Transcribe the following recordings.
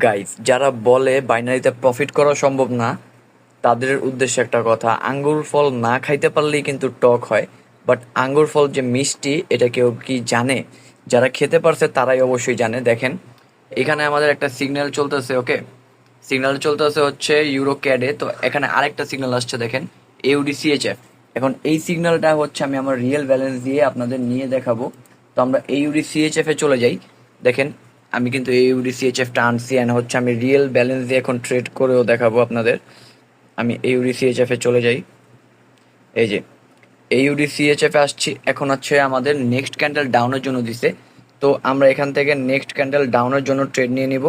Guys, যারা বলে বাইনারিতে প্রফিট করা সম্ভব না, তাদের উদ্দেশ্যে একটা কথা: আঙ্গুর ফল না খাইতে পারলেই কিন্তু টক হয়। বাট আঙ্গুর ফল যে মিষ্টি, এটা কেউ কি জানে? যারা খেতে পারছে তারাই অবশ্যই জানে। দেখেন, এখানে আমাদের একটা সিগন্যাল চলতেছে। ওকে, সিগন্যাল চলতেছে হচ্ছে ইউরো ক্যাডে। তো এখানে আরেকটা সিগন্যাল আসছে, দেখেন, AUD CHF। এখন এই সিগন্যালটা হচ্ছে আমি আমার রিয়েল ব্যালেন্স দিয়ে আপনাদের নিয়ে দেখাবো। তো আমরা AUD CHF এ চলে যাই। দেখেন, আমি কিন্তু AUD CHF টা আনছি, অ্যান্ড হচ্ছে আমি রিয়েল ব্যালেন্স দিয়ে এখন ট্রেড করেও দেখাবো আপনাদের। আমি AUD CHF এ চলে যাই। এই যে AUD CHF এ আসছি। এখন হচ্ছে আমাদের নেক্সট ক্যান্ডেল ডাউনের জন্য দিছে। তো আমরা এখান থেকে নেক্সট ক্যান্ডেল ডাউনের জন্য ট্রেড নিয়ে নিব,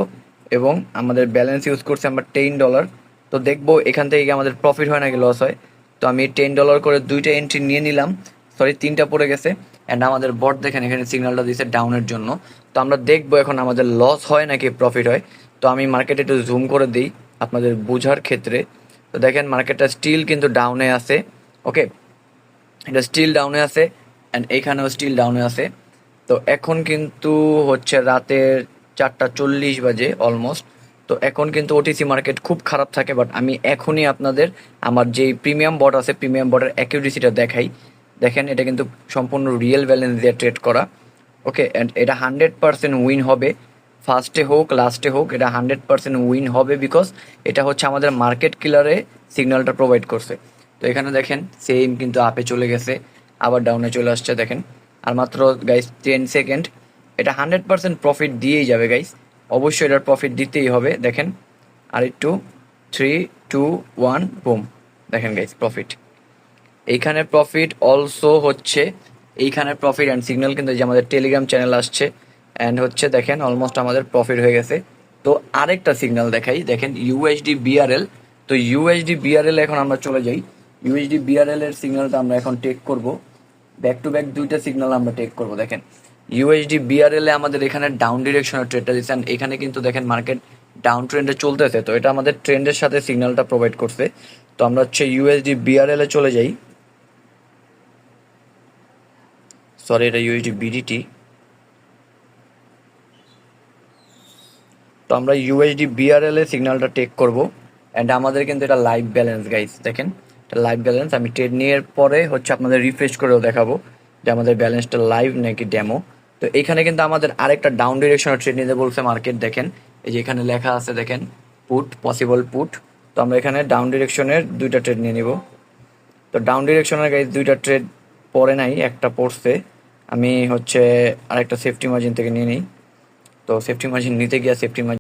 এবং আমাদের ব্যালেন্স ইউজ করছি আমরা $10। তো দেখবো এখান থেকে কি আমাদের প্রফিট হয় নাকি লস হয়। তো আমি $10 করে দুইটা এন্ট্রি নিয়ে নিলাম। সরি, তিনটা পড়ে গেছে। অ্যান্ড আমাদের বট দেখেন এখানে সিগন্যালটা দিছে ডাউনের জন্য। তো আমরা দেখবো এখন আমাদের লস হয় নাকি প্রফিট হয়। তো আমি মার্কেটে একটু জুম করে দিই আপনাদের বোঝার ক্ষেত্রে। তো দেখেন, মার্কেটটা স্টিল কিন্তু ডাউনে আছে। ওকে, এটা স্টিল ডাউনে আছে, অ্যান্ড এইখানেও স্টিল ডাউনে আছে। তো এখন কিন্তু হচ্ছে রাতের 4:40 বাজে অলমোস্ট। তো এখন কিন্তু OTC মার্কেট খুব খারাপ থাকে। বাট আমি এখনই আপনাদের আমার যেই প্রিমিয়াম বট আছে, প্রিমিয়াম বটের অ্যাকিউরেসিটা দেখাই। দেখেন, এটা কিন্তু সম্পূর্ণ রিয়েল ব্যালেন্স দিয়ে ট্রেড করা। ওকে, অ্যান্ড এটা 100% উইন হবে। ফার্স্টে হোক লাস্টে হোক, এটা 100% উইন হবে, বিকজ এটা হচ্ছে আমাদের মার্কেট কিলারে সিগন্যালটা প্রোভাইড করছে। তো এখানে দেখেন সেম কিন্তু আপে চলে গেছে, আবার ডাউনে চলে আসছে। দেখেন, আর মাত্র গাইস 10 সেকেন্ড, এটা 100% প্রফিট দিয়েই যাবে গাইস। অবশ্যই এটার প্রফিট দিতেই হবে। দেখেন, আর একটু, 3, 2, 1, বুম। দেখেন গাইস, প্রফিট। এইখানে প্রফিট অলসো হচ্ছে, এইখানে প্রফিট অ্যান্ড সিগন্যাল কিন্তু এই যে আমাদের টেলিগ্রাম চ্যানেল আসছে, অ্যান্ড হচ্ছে দেখেন অলমোস্ট আমাদের প্রফিট হয়ে গেছে। তো আরেকটা সিগন্যাল দেখাই, দেখেন USD BRL। তো USD BRL এখন আমরা চলে যাই। USD BRL এর সিগন্যালটা আমরা এখন টেক করব। ব্যাক টু ব্যাক দুইটা সিগন্যাল আমরা টেক করব। দেখেন, USD BRL এ আমাদের এখানে ডাউন ডিরেকশনের ট্রেডটা দিচ্ছেন। এখানে কিন্তু দেখেন মার্কেট ডাউন ট্রেন্ডে চলতেছে। তো এটা আমাদের ট্রেন্ডের সাথে সিগন্যালটা প্রোভাইড করছে। তো আমরা হচ্ছে USD BRL এ চলে যাই। সরি, এটা USD BDT। তো আমরা USD BRL এ সিগন্যালটা টেক করব, অ্যান্ড আমাদের কিন্তু এটা লাইভ ব্যালেন্স গাইস। দেখেন, এটা লাইভ ব্যালেন্স। আমি ট্রেড নিয়ে পরে হচ্ছে আপনাদের রিফ্রেশ করেও দেখাবো যে আমাদের ব্যালেন্সটা লাইভ নাকি ডেমো। তো এখানে কিন্তু আমাদের আরেকটা ডাউন ডিরেকশনের ট্রেড নিতে বলছে মার্কেট। দেখেন, এই যে এখানে লেখা আছে, দেখেন, পুট, পসিবল পুট। তো আমরা এখানে ডাউন ডিরেকশনের দুইটা ট্রেড নিয়ে নিব। তো ডাউন ডিরেকশনের গাইস দুইটা ট্রেড পড়ে নাই, একটা পড়ছে। আমি হচ্ছে আরেকটা সেফটি মার্জিন থেকে নিয়ে নিই। তো সেফটি মার্জিন নিতে গিয়ে সেফটি মার্জিন